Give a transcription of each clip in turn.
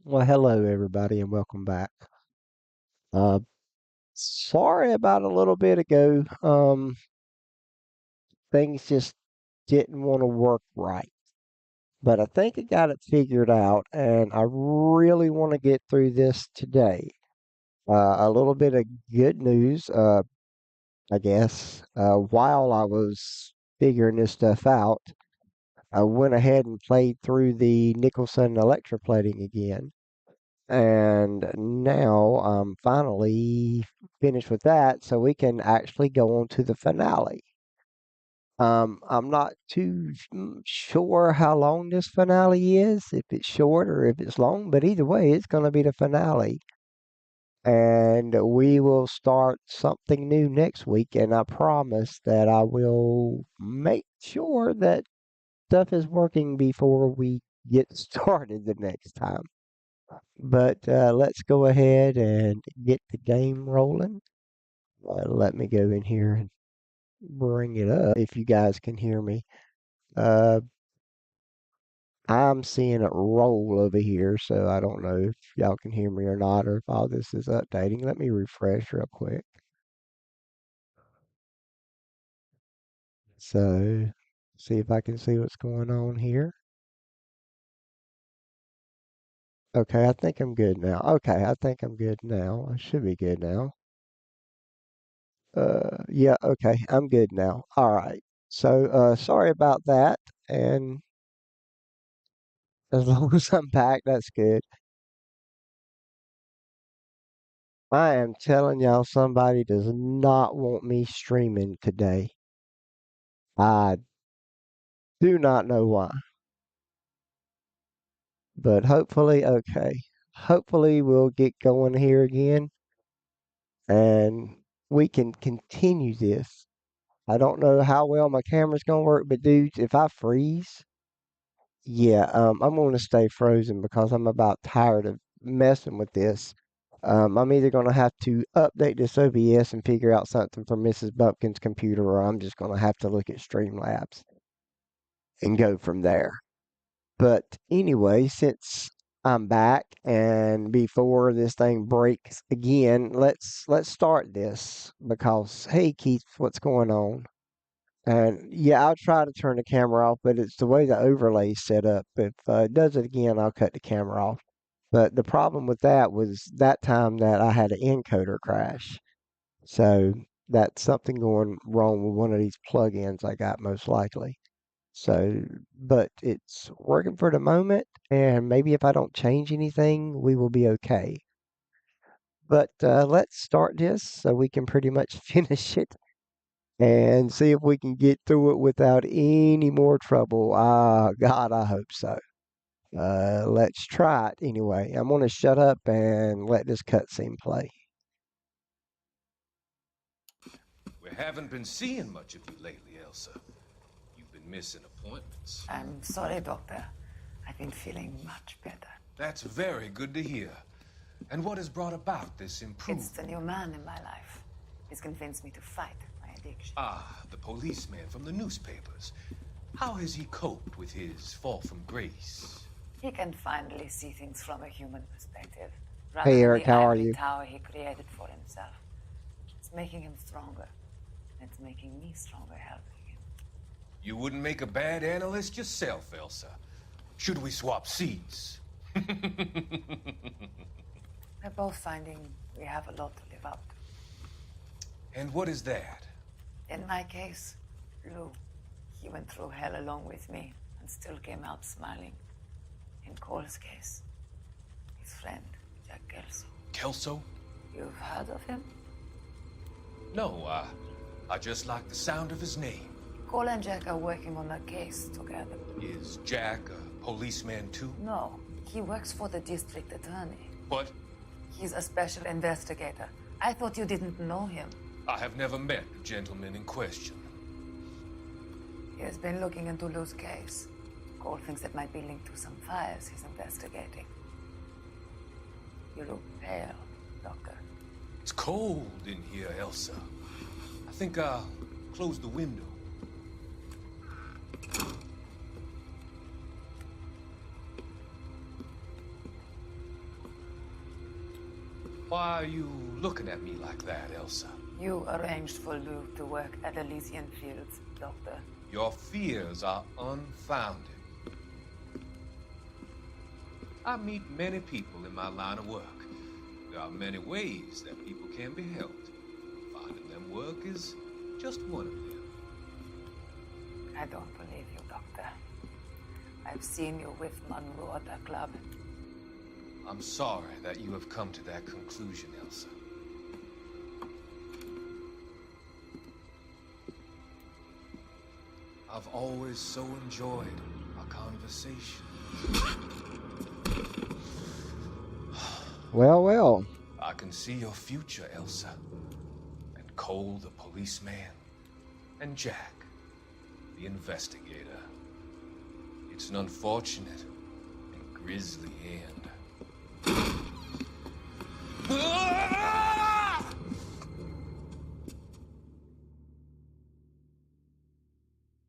Well, hello everybody, and welcome back. Uh, Sorry about a little bit ago. Things just didn't want to work right, but I think I got it figured out, and I really want to get through this today. A little bit of good news, I guess. While I was figuring this stuff out, I went ahead and played through the Nicholson electroplating again. And now I'm finally finished with that, so we can actually go on to the finale. I'm not too sure how long this finale is, if it's short or if it's long, but either way, it's going to be the finale. And we will start something new next week, and I promise that I will make sure that stuff is working before we get started the next time. But let's go ahead and get the game rolling. Let me go in here and bring it up if you guys can hear me. Uh, I'm seeing it roll over here, so I don't know if y'all can hear me or not, or if all this is updating. Let me refresh real quick. So, see if I can see what's going on here. Okay, I think I'm good now. Okay, I think I'm good now. I should be good now. Yeah, okay, I'm good now. All right. So, sorry about that. And as long as I'm back, that's good. I am telling y'all, somebody does not want me streaming today. I do not know why, but hopefully, okay. Hopefully, we'll get going here again and we can continue this. I don't know how well my camera's gonna work, but dudes, if I freeze, yeah, I'm gonna stay frozen because I'm about tired of messing with this. I'm either gonna have to update this OBS and figure out something for Mrs. Bumpkin's computer, or I'm just gonna have to look at Streamlabs and go from there. But anyway, since I'm back and before this thing breaks again, let's start this because hey Keith, what's going on? And yeah, I'll try to turn the camera off, but it's the way the overlay's set up. If it does it again, I'll cut the camera off. But the problem with that was that time that I had an encoder crash. So that's something going wrong with one of these plugins I got most likely. So, but it's working for the moment, and maybe if I don't change anything, we will be okay. But let's start this so we can pretty much finish it and see if we can get through it without any more trouble. Ah, God, I hope so. Let's try it anyway. I'm gonna shut up and let this cutscene play. We haven't been seeing much of you lately, Elsa. You've been missing appointments. I'm sorry, Doctor. I've been feeling much better. That's very good to hear. And what has brought about this It's improvement? the new man in my life. He's convinced me to fight my addiction. Ah, the policeman from the newspapers. How has he coped with his fall from grace? He can finally see things from a human perspective, rather Hey than Eric, the how are ivory you? tower he created for himself. It's making him stronger. It's making me stronger helping him. You wouldn't make a bad analyst yourself, Elsa. Should we swap seats? We're both finding we have a lot to live up to. And what is that? In my case, Lou. He went through hell along with me and still came out smiling. In Cole's case, his friend, Jack Kelso. Kelso? You've heard of him? No, I just like the sound of his name. Cole and Jack are working on a case together. Is Jack a policeman too? No, he works for the district attorney. What? He's a special investigator. I thought you didn't know him. I have never met the gentleman in question. He has been looking into Lou's case. Cole thinks it might be linked to some fires he's investigating. You look pale, Doctor. It's cold in here, Elsa. I think I'll close the window. Why are you looking at me like that, Elsa? You arranged for Lou to work at Elysian Fields, Doctor. Your fears are unfounded. I meet many people in my line of work. There are many ways that people can be helped. Finding them work is just one of them. I don't believe you, Doctor. I've seen you with Monroe at the club. I'm sorry that you have come to that conclusion, Elsa. I've always so enjoyed our conversations. Well, well. I can see your future, Elsa. And Cole, the policeman. And Jack, the investigator. It's an unfortunate and grisly end.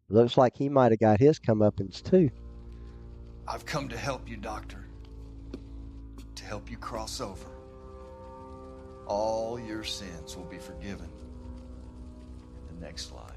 Looks like he might have got his comeuppance too. I've come to help you, Doctor. To help you cross over. All your sins will be forgiven in the next life.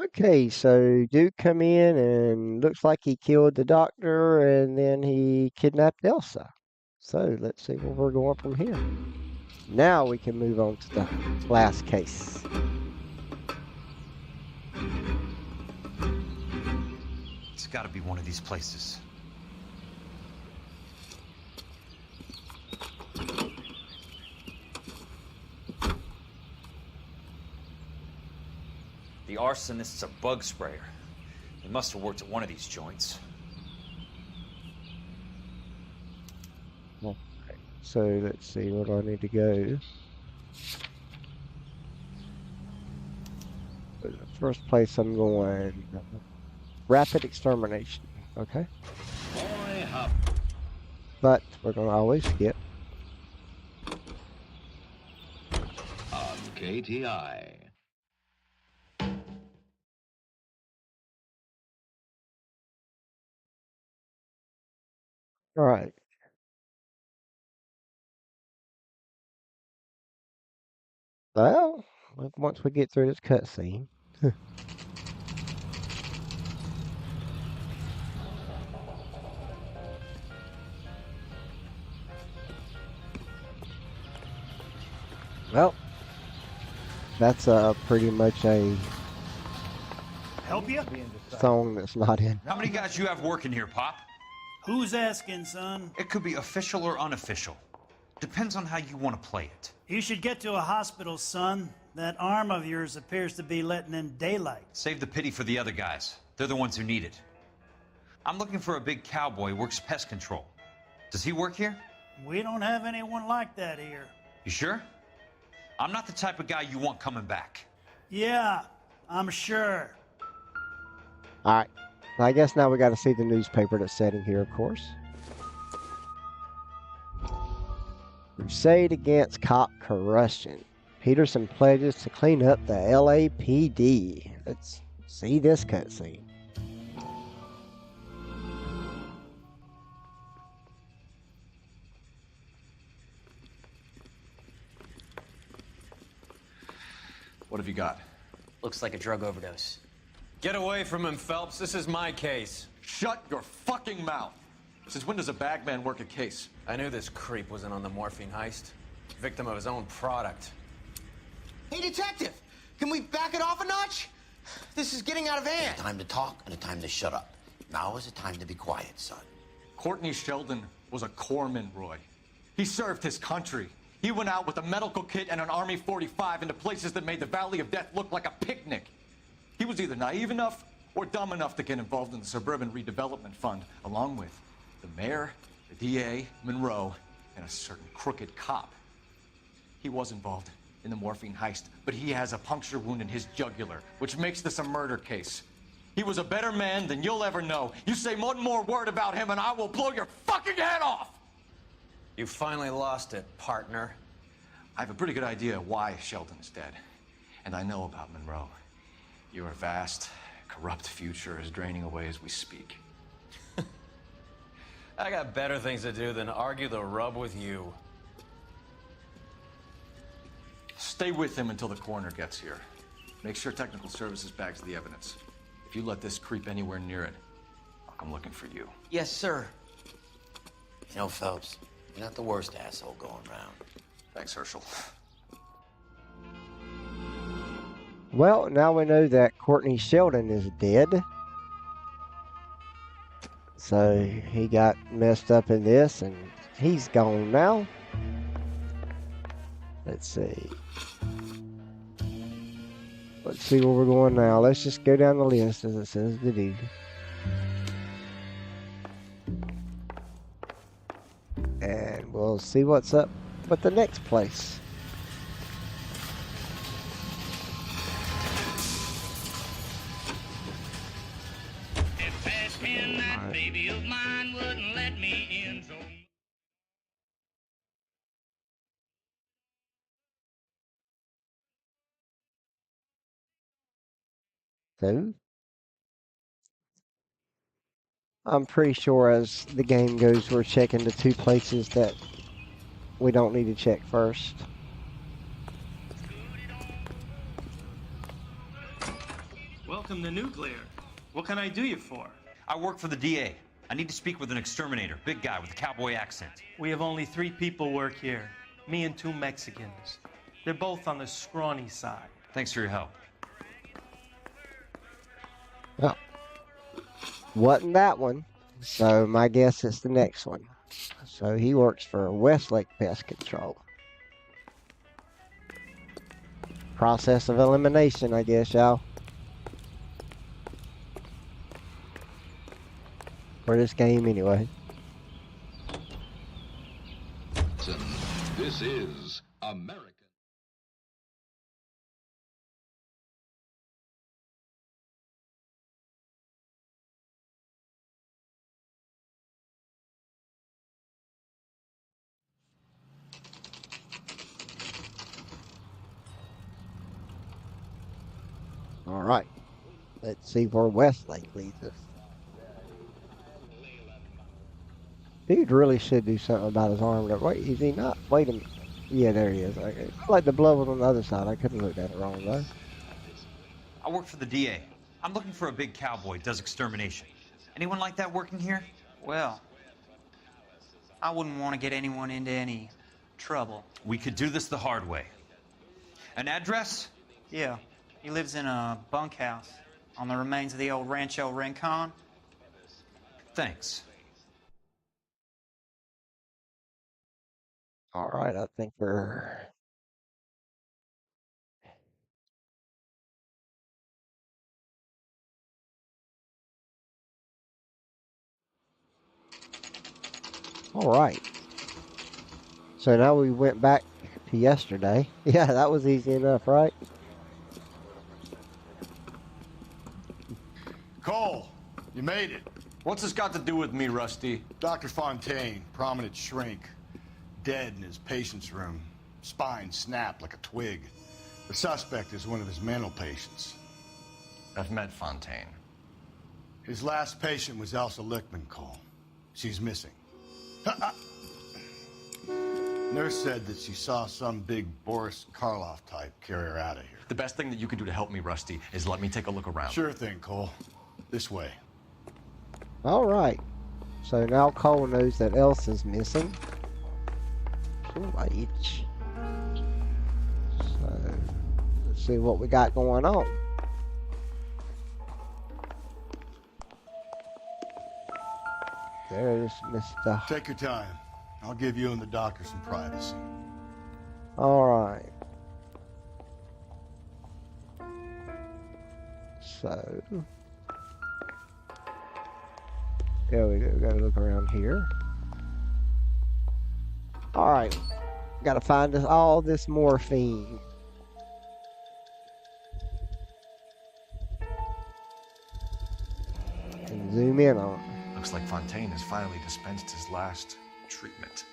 Okay, so Duke come in and looks like he killed the doctor and then he kidnapped Elsa. So let's see where we're going from here. Now we can move on to the last case. It's got to be one of these places. The arsonist's a bug sprayer. He must have worked at one of these joints. Okay, so let's see, where do I need to go? The first place I'm going, rapid extermination, okay? But we're going to always skip. KTI. All right. Well, once we get through this cutscene. Well, that's pretty much a Help you? song that's not in. How many guys you have working here, Pop? Who's asking, son? It could be official or unofficial. Depends on how you want to play it. You should get to a hospital, son. That arm of yours appears to be letting in daylight. Save the pity for the other guys. They're the ones who need it. I'm looking for a big cowboy who works pest control. Does he work here? We don't have anyone like that here. You sure? I'm not the type of guy you want coming back. Yeah, I'm sure. All right. I guess now we got to see the newspaper that's setting here, of course. Crusade against cop corruption. Peterson pledges to clean up the LAPD. Let's see this cutscene. What have you got? Looks like a drug overdose. Get away from him, Phelps. This is my case. Shut your fucking mouth! Since when does a bagman work a case? I knew this creep wasn't on the morphine heist. Victim of his own product. Hey, detective! Can we back it off a notch? This is getting out of hand. A time to talk and a time to shut up. Now is the time to be quiet, son. Courtney Sheldon was a corpsman, Roy. He served his country. He went out with a medical kit and an Army 45 into places that made the Valley of Death look like a picnic. He was either naive enough or dumb enough to get involved in the Suburban Redevelopment Fund, along with the mayor, the DA, Monroe, and a certain crooked cop. He was involved in the morphine heist, but he has a puncture wound in his jugular, which makes this a murder case. He was a better man than you'll ever know. You say one more word about him and I will blow your fucking head off! You finally lost it, partner. I have a pretty good idea why Sheldon is dead. And I know about Monroe. Your vast, corrupt future is draining away as we speak. I got better things to do than argue the rub with you. Stay with him until the coroner gets here. Make sure technical services bags the evidence. If you let this creep anywhere near it, I'll come looking for you. Yes, sir. You know, Phelps, you're not the worst asshole going around. Thanks, Herschel. Well, now we know that Courtney Sheldon is dead. So he got messed up in this, and he's gone now. Let's see. Let's see where we're going now. Let's just go down the list as it says to do. And we'll see what's up with the next place. So, I'm pretty sure as the game goes, we're checking the two places that we don't need to check first. Welcome to Nuclear. What can I do you for? I work for the DA. I need to speak with an exterminator, big guy with a cowboy accent. We have only 3 people work here. Me and 2 Mexicans. They're both on the scrawny side. Thanks for your help. Well, wasn't that one, so my guess is the next one. So he works for Westlake Pest Control. Process of elimination, I guess, y'all. For this game, anyway. This is America. All right. Let's see where Westlake leads us. Dude really should do something about his arm. Wait, is he not? Wait a minute. Yeah, there he is. Okay. Like the blood was on the other side. I couldn't look at it wrong, though. I work for the DA. I'm looking for a big cowboy who does extermination. Anyone like that working here? Well, I wouldn't want to get anyone into any trouble. We could do this the hard way. An address? Yeah, he lives in a bunkhouse on the remains of the old Rancho Rincon. Thanks. All right, I think we're... All right. So now we went back to yesterday. Yeah, that was easy enough, right? Cole, you made it. What's this got to do with me, Rusty? Dr. Fontaine, prominent shrink, dead in his patient's room. Spine snapped like a twig. The suspect is one of his mental patients. I've met Fontaine. His last patient was Elsa Lichtman, Cole. She's missing. Nurse said that she saw some big Boris Karloff type carry her out of here. The best thing that you can do to help me, Rusty, is let me take a look around. Sure thing, Cole. This way. All right. So now Cole knows that Elsa's missing. Right. So let's see what we got going on. There's Mr. Take your time. I'll give you and the doctor some privacy. All right. So there we go. Gotta look around here. All right. Gotta find all this morphine. And zoom in on it. Looks like Fontaine has finally dispensed his last treatment.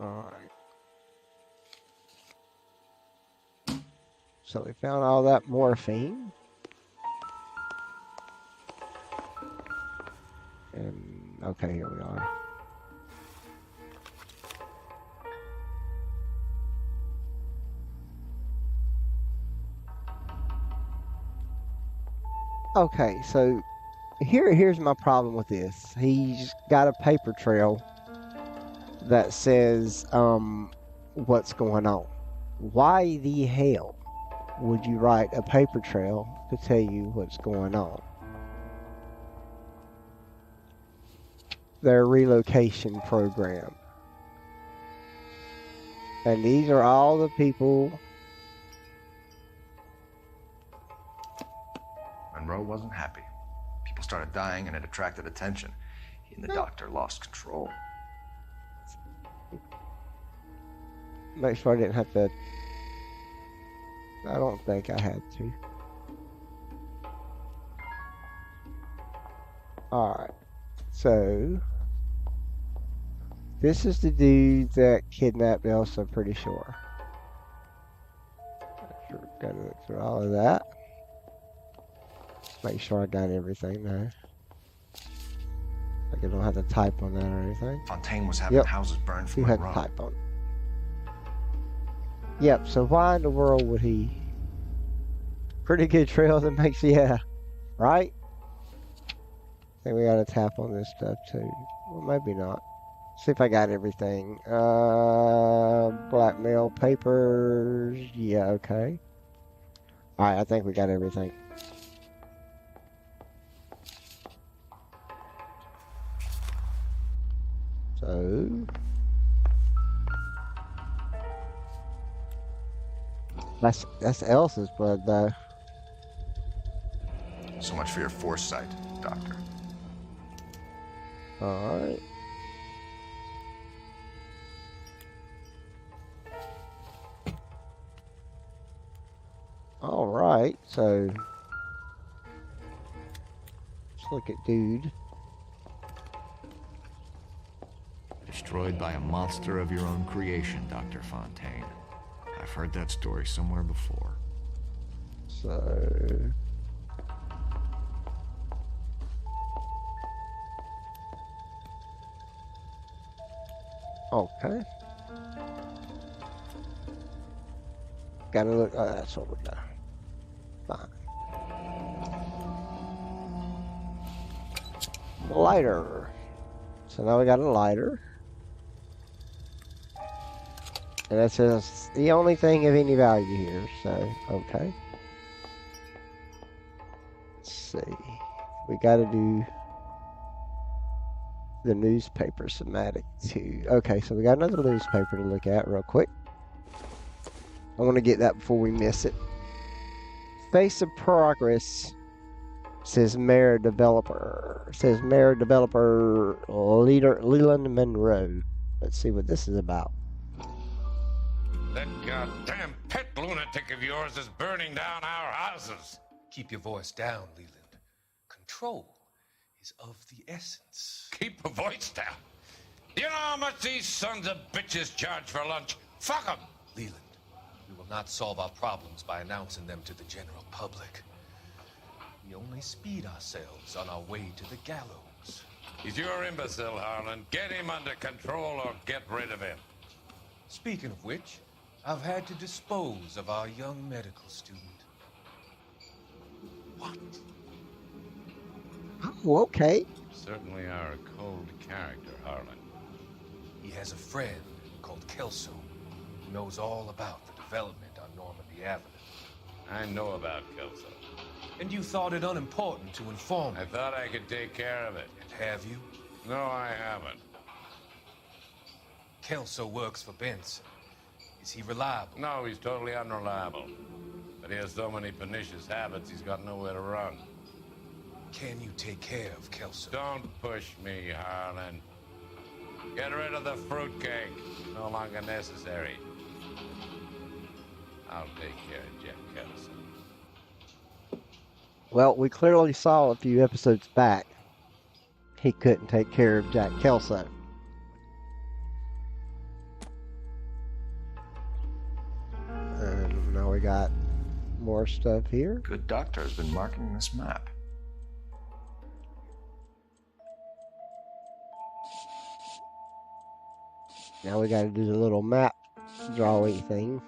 Alright. So we found all that morphine. And, okay, here we are. Okay, so here's my problem with this. He's got a paper trail that says what's going on. Why the hell would you write a paper trail to tell you what's going on? Their relocation program. And these are all the people. Monroe wasn't happy. People started dying and it attracted attention. He and the doctor lost control. Make sure I didn't have to. I don't think I had to. Alright. So, this is the dude that kidnapped Elsa, pretty sure. Gotta look through all of that. Make sure I got everything there. Like I don't have to type on that or anything. Fontaine was having houses burned from You had to Monroe. type on it. Yep, so why in the world would he? Pretty good trail that makes, yeah, right? I think we gotta tap on this stuff too. Well, maybe not. See if I got everything. Blackmail papers. Yeah, okay. Alright, I think we got everything. So... That's Elsa's blood, though. So much for your foresight, Doctor. Alright. Alright, so... Let's look at dude. Destroyed by a monster of your own creation, Dr. Fontaine. I've heard that story somewhere before. So... Okay. Gotta look. Oh, that's what we got. Fine. Lighter. So now we got a lighter. And that says the only thing of any value here. So, okay. Let's see. We gotta do the newspaper somatic too. Okay, so we got another newspaper to look at real quick. I want to get that before we miss it. Face of Progress says Mayor Developer. Says Mayor Developer Leland Monroe. Let's see what this is about. That goddamn pet lunatic of yours is burning down our houses. Keep your voice down, Leland. Control is of the essence. Keep your voice down. You know how much these sons of bitches charge for lunch? Fuck them. Leland, we will not solve our problems by announcing them to the general public. We only speed ourselves on our way to the gallows. He's your imbecile, Harlan. Get him under control or get rid of him. Speaking of which, I've had to dispose of our young medical student. What? Oh, okay. Certainly are a cold character, Harlan. He has a friend called Kelso who knows all about the development on Normandy Avenue. I know about Kelso. And you thought it unimportant to inform me. I thought I could take care of it. And have you? No, I haven't. Kelso works for Benson. Is he reliable? No, he's totally unreliable. But he has so many pernicious habits, he's got nowhere to run. Can you take care of Kelso? Don't push me, Harlan. Get rid of the fruitcake. No longer necessary. I'll take care of Jack Kelso. Well, we clearly saw a few episodes back he couldn't take care of Jack Kelso. more stuff here. Good doctor has been marking this map. Now we got to do the little map drawy thing.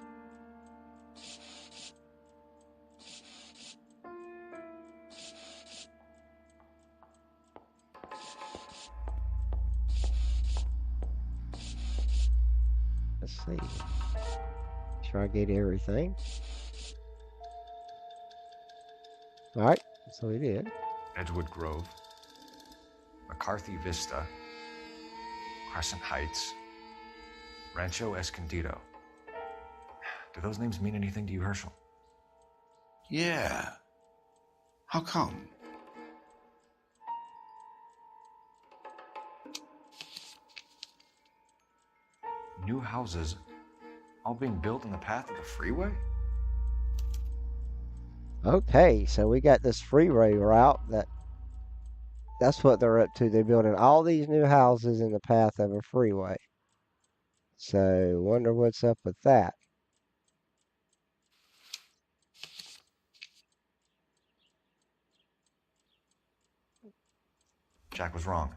Let's see. Try to get everything. Alright, so we did. Edgewood Grove, McCarthy Vista, Crescent Heights, Rancho Escondido. Do those names mean anything to you, Herschel? Yeah. How come? New houses all being built in the path of the freeway? Okay, so we got this freeway route that's what they're up to. They're building all these new houses in the path of a freeway. So, wonder what's up with that. Jack was wrong.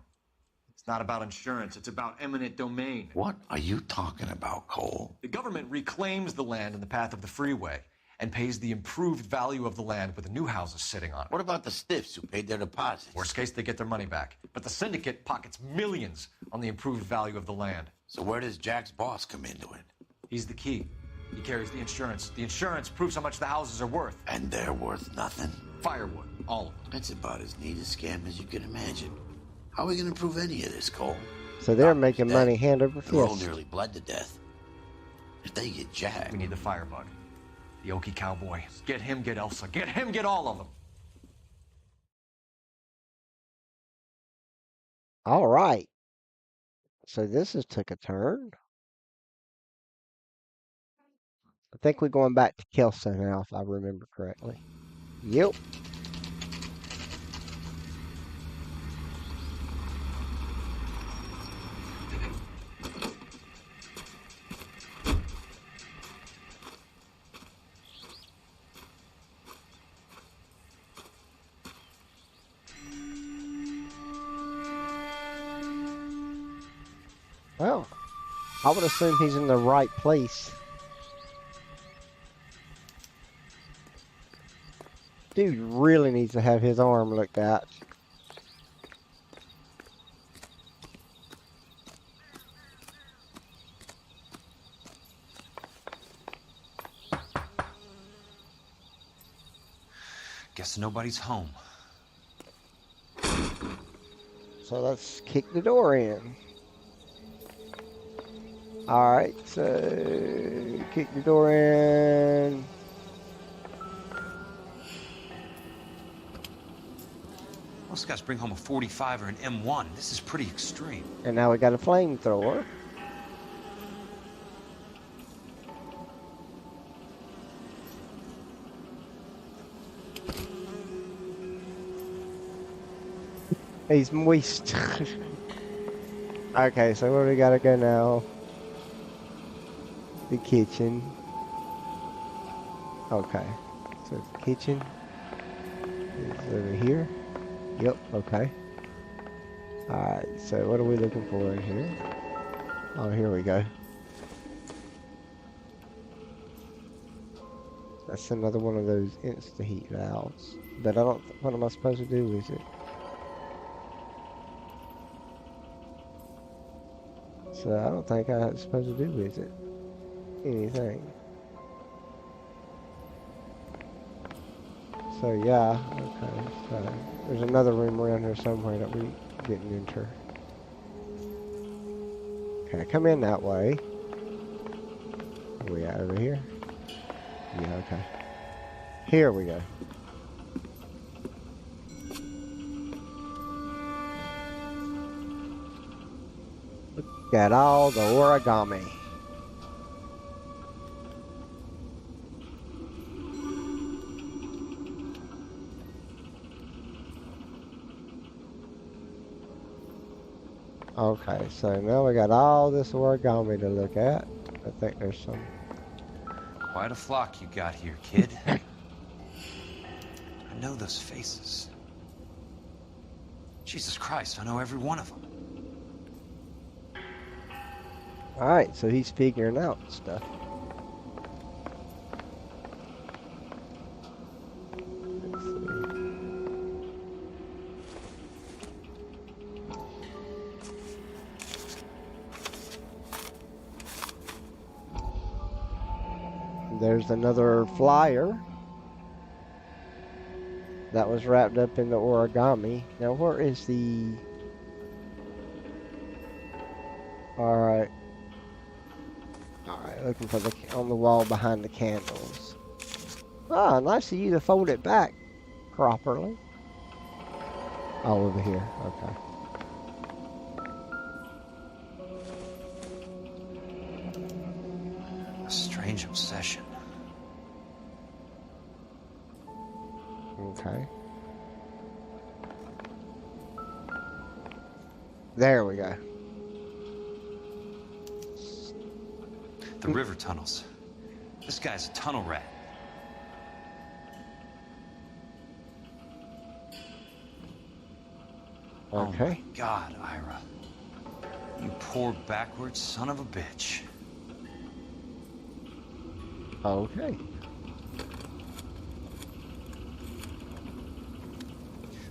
It's not about insurance, it's about eminent domain. What are you talking about, Cole? The government reclaims the land in the path of the freeway and pays the improved value of the land with the new houses sitting on it. What about the stiffs who paid their deposits? Worst case, they get their money back. But the syndicate pockets millions on the improved value of the land. So where does Jack's boss come into it? He's the key. He carries the insurance. The insurance proves how much the houses are worth. And they're worth nothing? Firewood, all of them. That's about as neat a scam as you can imagine. How are we going to prove any of this, Cole? So they're making money hand over They're all fist. nearly bled to death. If they get Jack... We need the firebug. The Okie cowboy. Get him, get Elsa. Get him, get all of them. All right. So this has took a turn. I think we're going back to Kelso now, if I remember correctly. Yep. Well, I would assume he's in the right place. Dude really needs to have his arm looked at. Guess nobody's home. So let's kick the door in. Alright, so kick the door in. Most guys bring home a 45 or an M1. This is pretty extreme. And now we got a flamethrower. He's moist. Okay, so where we gotta go now? The kitchen. Okay, so the kitchen is over here. Yep, okay. Alright, so what are we looking for in here? Oh, here we go. That's another one of those insta-heat valves. But I don't, what am I supposed to do with it? So I don't think I'm supposed to do with it anything. So yeah, okay, so there's another room around here somewhere that we didn't enter. Okay, come in that way. Are we at over here? Yeah, okay. Here we go. Look at all the origami. Okay, so now we got all this origami to look at. I think there's some. Quite a flock you got here, kid. I know those faces. Jesus Christ, I know every one of them. Alright, so he's figuring out stuff. Let's see. There's another flyer that was wrapped up in the origami. Now, where is the... Alright. Alright, looking for the on the wall behind the candles. Ah, nice of you to fold it back properly. Oh, over here. Okay. A strange obsession. Okay. There we go. The river tunnels. This guy's a tunnel rat. Okay. Oh my God, Ira. You poor backward son of a bitch. Okay.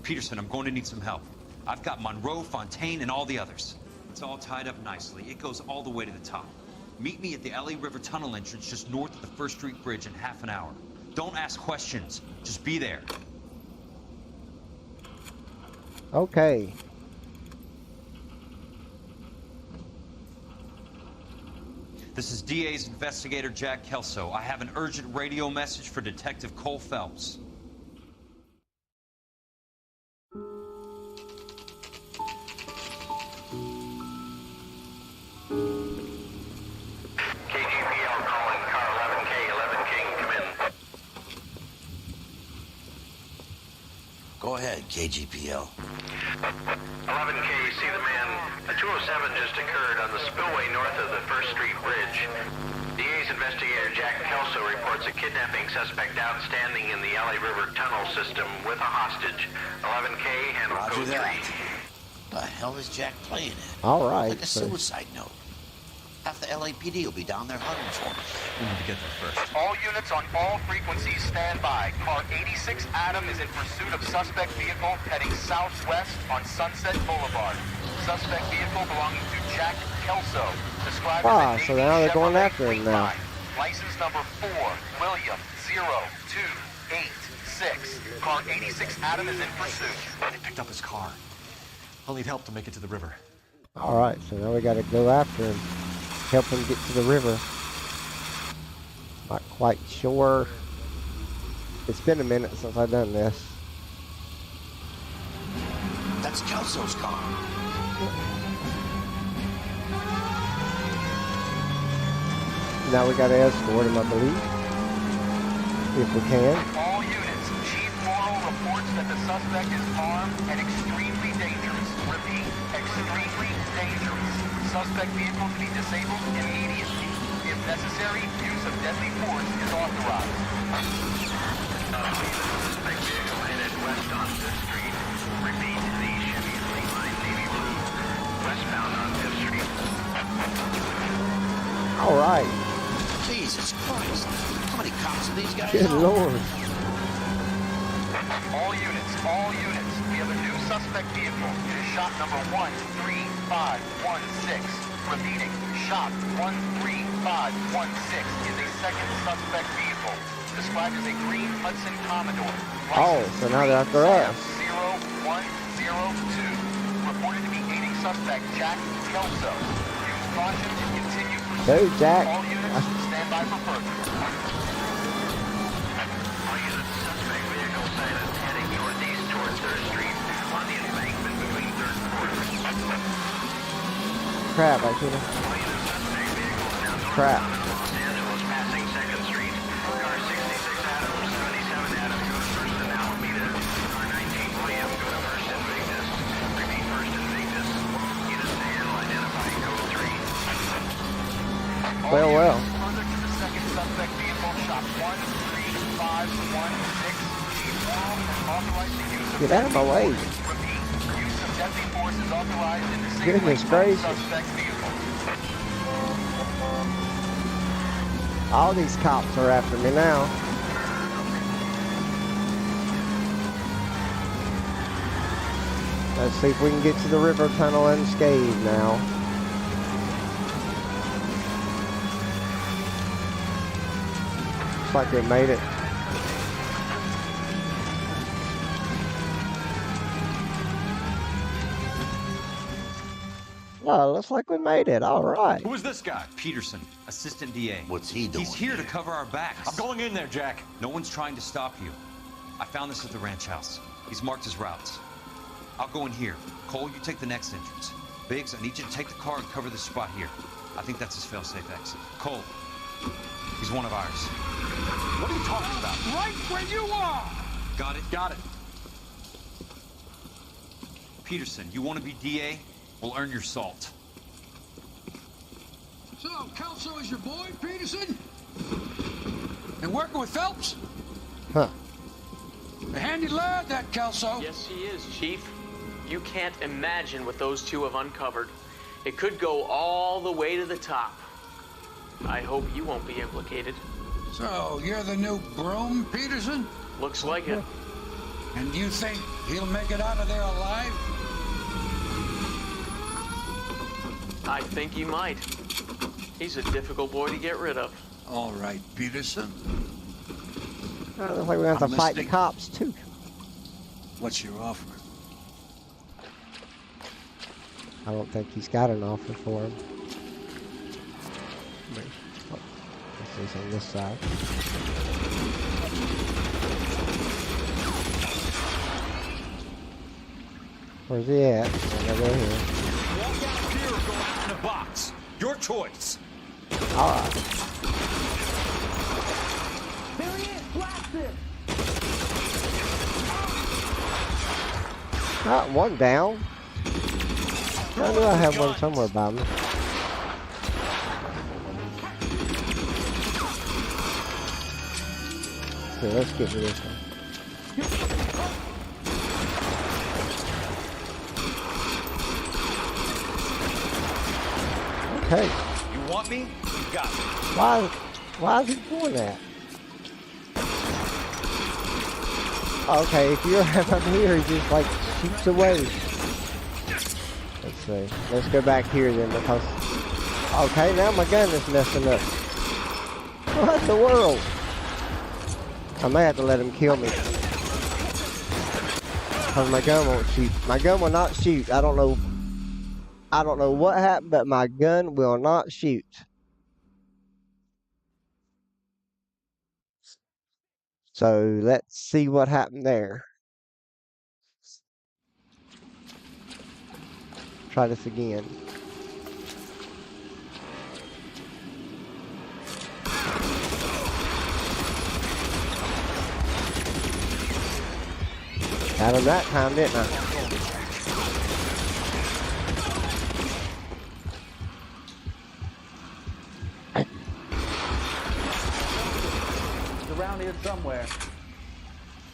Peterson, I'm going to need some help. I've got Monroe, Fontaine, and all the others. It's all tied up nicely. It goes all the way to the top. Meet me at the LA River Tunnel entrance just north of the First Street Bridge in half an hour. Don't ask questions. Just be there. Okay. This is DA's investigator Jack Kelso. I have an urgent radio message for Detective Cole Phelps. Go ahead, KGPL. 11K, see the man. A 207 just occurred on the spillway north of the First Street Bridge. DA's investigator Jack Kelso reports a kidnapping suspect outstanding in the LA River tunnel system with a hostage. 11K, handle Roger code that. 3. The hell is Jack playing at? All right. Like a suicide note. Half the LAPD will be down there hunting for him. We need to get there first. All units on all frequencies stand by. Car 86 Adam is in pursuit of suspect vehicle heading southwest on Sunset Boulevard. Suspect vehicle belonging to Jack Kelso. Described as a so now they're going Chevrolet after him now. License number 4, William 0286. Car 86 Adam is in pursuit. They picked up his car. I'll need help to make it to the river. All right, so now we got to go after him, help him get to the river. Not quite sure. It's been a minute since I've done this. That's Kelso's car. Now we got to escort him, I believe, if we can. All units, Chief Morrow reports that the suspect is armed and extremely dangerous. Repeat, extremely dangerous. Suspect vehicle to be disabled immediately. If necessary, use of deadly force is authorized. Suspect vehicle headed west on Fifth Street. Repeat, the Chevy Fleet Line Navy Blue, westbound on Fifth Street. All right. Jesus Christ. How many cops are these guys? Good Lord. All units, we have a new suspect vehicle. It is shop number 13516. Repeating, shop 13516 is a second suspect vehicle, described as a green Hudson Commodore. Oh, so now they're after us. 0102. Reported to be aiding suspect Jack Kelso. Use caution and continue pursuit. Hey, Jack. All units, stand by for further. All units, suspect vehicle sighted heading northeast towards 3rd Street on the embankment between 3rd and 4th. Crap, I should have. Crap. Los Angeles passing 2nd Street. Car 66 Adams, 77 Adams, go to 1st and Alameda. Car 19 William, go to 1st and Vignes. Repeat 1st and Vignes. Units to handle identifying code 3. Well. Further to the second suspect vehicle, shop 13516. Chief Morrow Get out of my way. Use of deadly force is authorized in disabling Goodness gracious. suspect vehicle. All these cops are after me now. Let's see if we can get to the river tunnel unscathed now. Looks like they made it. Oh, looks like we made it. All right. Who is this guy? Peterson, assistant DA. What's he doing? He's here to cover our backs. I'm going in there, Jack. No one's trying to stop you. I found this at the ranch house. He's marked his routes. I'll go in here. Cole, you take the next entrance. Biggs, I need you to take the car and cover this spot here. I think that's his fail-safe exit. Cole, he's one of ours. What are you talking about? Right where you are! Got it? Got it. Peterson, you want to be DA? We'll earn your salt. So, Kelso is your boy, Peterson? And working with Phelps? Huh. A handy lad, that Kelso. Yes, he is, Chief. You can't imagine what those two have uncovered. It could go all the way to the top. I hope you won't be implicated. So, you're the new broom, Peterson? Looks like it. And you think he'll make it out of there alive? I think he might. He's a difficult boy to get rid of. All right, Peterson. Looks like we have to I'm fight the listening. cops too. What's your offer? I don't think he's got an offer for him. This is on this side. Where's he at? Over here. Walk out here or go out in a box. Your choice. All right. There he is! Blast him! Got one down. I knew I had one somewhere by me. Okay, let's get to this one. Okay. You want me? You got me. Why is he doing that? Okay, if you're up here, he just like shoots away. Let's see. Let's go back here then because... Okay, now my gun is messing up. What in the world? I may have to let him kill me. Because my gun won't shoot. My gun will not shoot. I don't know what happened, but my gun will not shoot. So let's see what happened there. Try this again. Got him that time, didn't I? He's around here somewhere.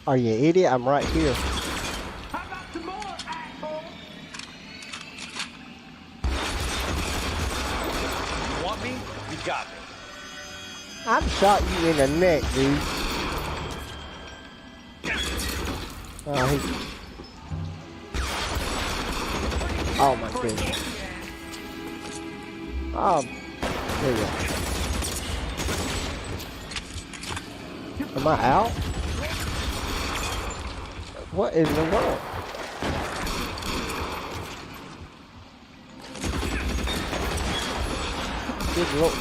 Are you an idiot? I'm right here. How about some more, asshole? You want me? You got me. I've shot you in the neck, dude. Oh my goodness. Oh, there you go. Am I out? What in the world? Good Lord.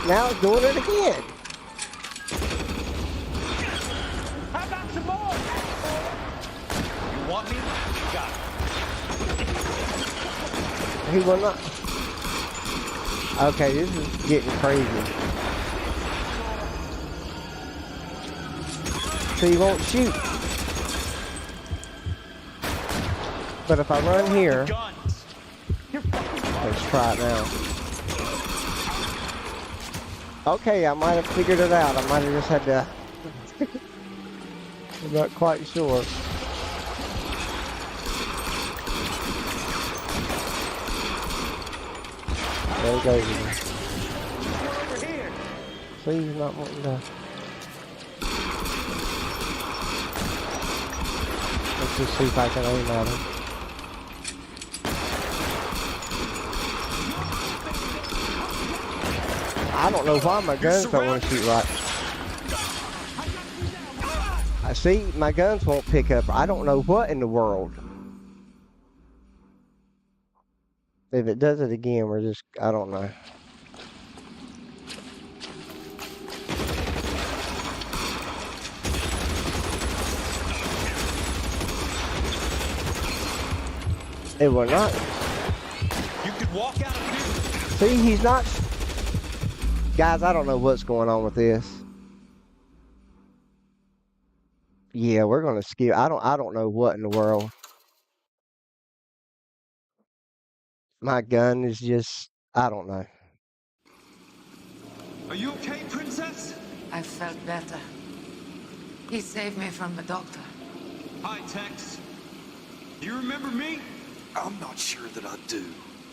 Now it's doing it again. How about some more? You want me? You got me. He will not. Okay, this is getting crazy. So he won't shoot. But if I run here, let's try it now. Okay, I might have figured it out. I might have just had to. I'm not quite sure. There he goes again. Over here. See, he's not wanting to. Let's just see if I can aim at him. I don't know why my guns don't want to shoot right. I see my guns won't pick up. I don't know what in the world. If it does it again, we're just, I don't know. It will not. You could walk out of here. See, he's not. Guys, I don't know what's going on with this. Yeah, we're gonna skip. I don't know what in the world. My gun is just, I don't know. Are you okay, Princess? I felt better. He saved me from the doctor. Hi, Tex. You remember me? I'm not sure that I do.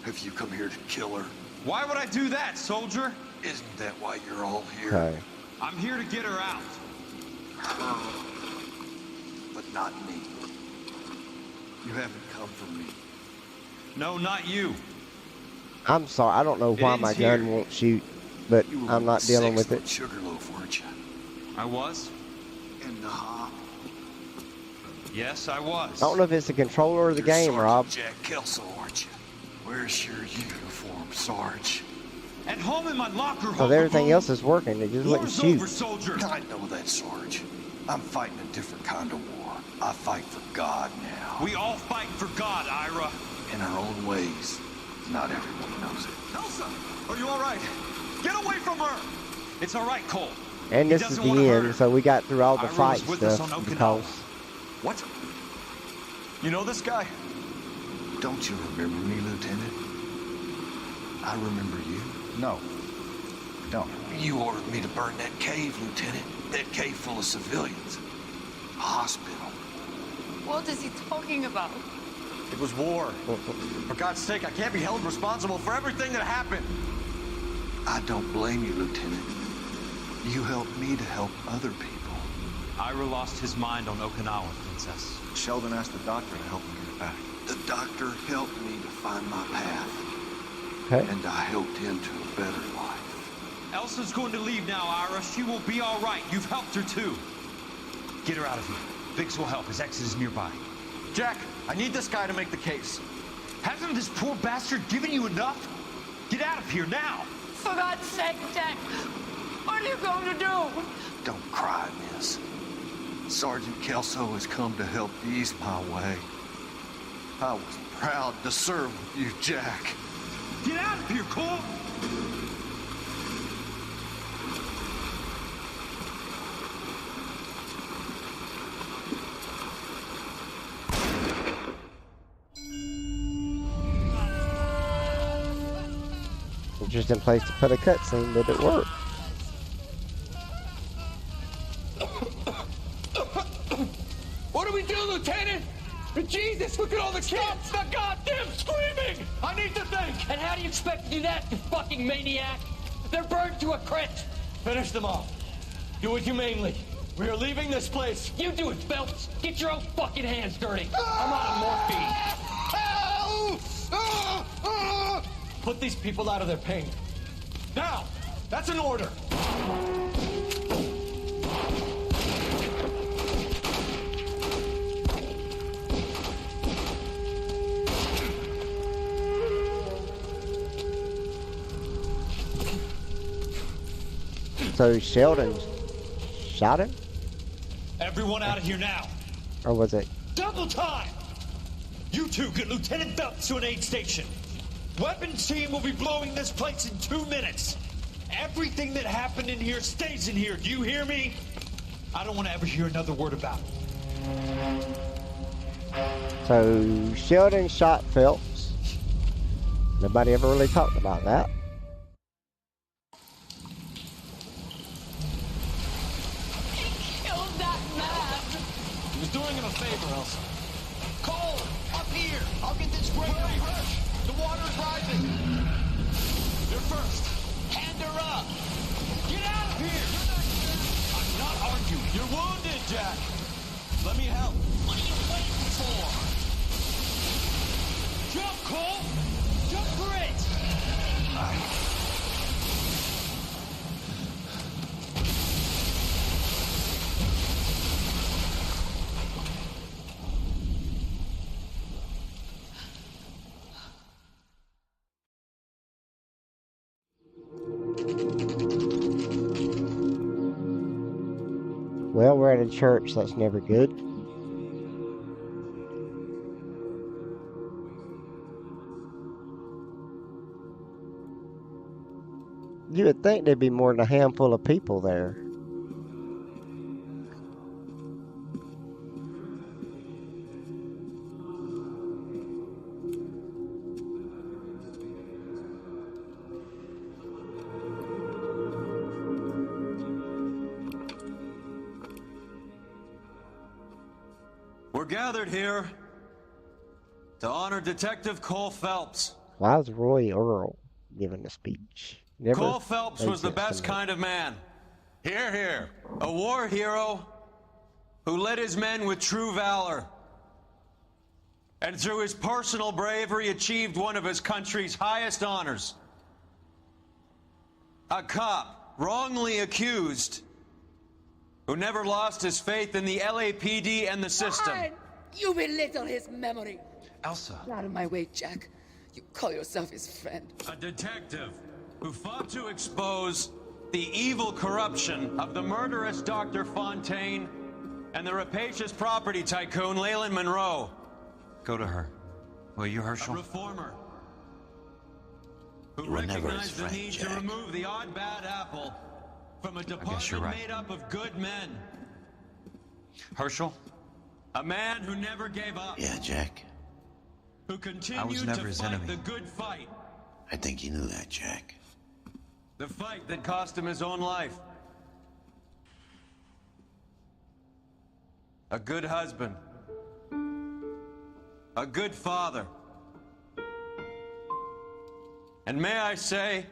Have you come here to kill her? Why would I do that, soldier? Isn't that why you're all here? Okay. I'm here to get her out. Her. But not me. You haven't come for me. No, not you. I'm sorry. I don't know why my gun won't shoot, but I'm not dealing with it. Sugarloaf, weren't you? I was? In the hop. Yes, I was. I don't know if it's the controller or the game, Rob. Jack Kelso, aren't you? Where's your uniform, Sarge? At home in my locker. So everything else is working. It just wouldn't shoot. Over, soldier. I know that, Sarge. I'm fighting a different kind of war. I fight for God now. We all fight for God, Ira. In our own ways. Not everyone knows it. Elsa, are you all right? Get away from her. It's all right, Cole. And this is the end, so we got through all the fight stuff because. What? You know this guy? Don't you remember me, Lieutenant? I remember you. No, don't. You ordered me to burn that cave, Lieutenant. That cave full of civilians. A hospital. What is he talking about? It was war. For God's sake, I can't be held responsible for everything that happened. I don't blame you, Lieutenant. You helped me to help other people. Ira lost his mind on Okinawa, Princess. Sheldon asked the doctor to help him get back. The doctor helped me to find my path. Okay. And I helped him to a better life. Elsa's going to leave now, Ira. She will be all right. You've helped her, too. Get her out of here. Biggs will help. His exit is nearby. Jack, I need this guy to make the case. Hasn't this poor bastard given you enough? Get out of here now. For God's sake, Jack. What are you going to do? Don't cry, miss. Sergeant Kelso has come to help ease my way. I was proud to serve with you, Jack. Get out of here, Cole! Interesting place to put a cutscene, but it worked. What do we do, Lieutenant? Jesus, look at all the kids! Stop the goddamn screaming! I need to think! And how do you expect to do that, you fucking maniac? They're burned to a crisp! Finish them off. Do it humanely. We are leaving this place. You do it, Phelps! Get your own fucking hands dirty! I'm out of morphine! Put these people out of their pain. Now! That's an order! So Sheldon shot him? Everyone out of here now. Or was it? Double time! You two get Lieutenant Phelps to an aid station. Weapons team will be blowing this place in 2 minutes. Everything that happened in here stays in here. Do you hear me? I don't want to ever hear another word about it. So Sheldon shot Phelps. Nobody ever really talked about that. He was doing him a favor, Elsa. Cole, up here! I'll get this great rush! The water is rising! Well, we're at a church. That's never good. You would think there'd be more than a handful of people there. We're gathered here to honor Detective Cole Phelps. Why is Roy Earl giving a speech? Never Cole Phelps made was the sense to best me. kind of man. Hear, hear. A war hero who led his men with true valor. And through his personal bravery achieved one of his country's highest honors. A cop wrongly accused who never lost his faith in the LAPD and the system. Fine. You belittle his memory. Elsa. Get out of my way, Jack. You call yourself his friend. A detective who fought to expose the evil corruption of the murderous Dr. Fontaine and the rapacious property tycoon Leyland Monroe. Go to her. Will you, Herschel? A reformer who You were never his recognized the friend, need to Jack. remove the odd bad apple from a guess you're department right. made up of good men. Herschel? A man who never gave up. Yeah, Jack. Who continued never to his fight enemy. the good fight. I think you knew that, Jack. The fight that cost him his own life. A good husband. A good father. And may I say,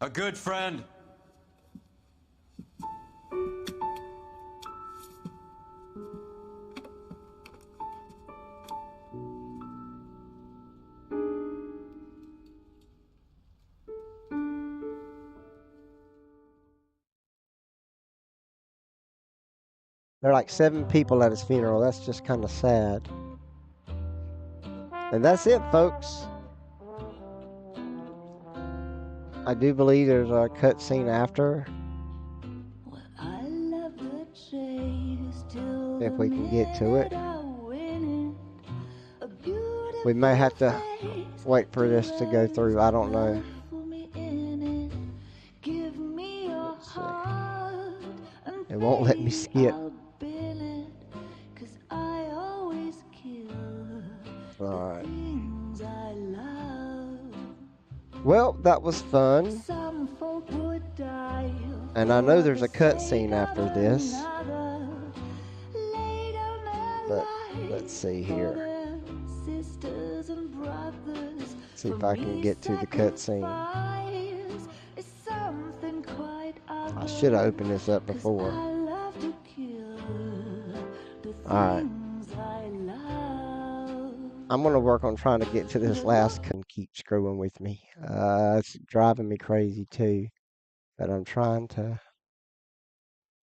a good friend. There are like 7 people at his funeral. That's just kind of sad. And that's it, folks. I do believe there's a cutscene after. If we can get to it. We may have to wait for this to go through. I don't know. Let's see. It won't let me skip. Alright. Well, that was fun. And I know there's a cutscene after this. But let's see here. See if I can get to the cutscene. I should have opened this up before. Alright. I'm going to work on trying to get to this last and keep screwing with me. It's driving me crazy too. But I'm trying to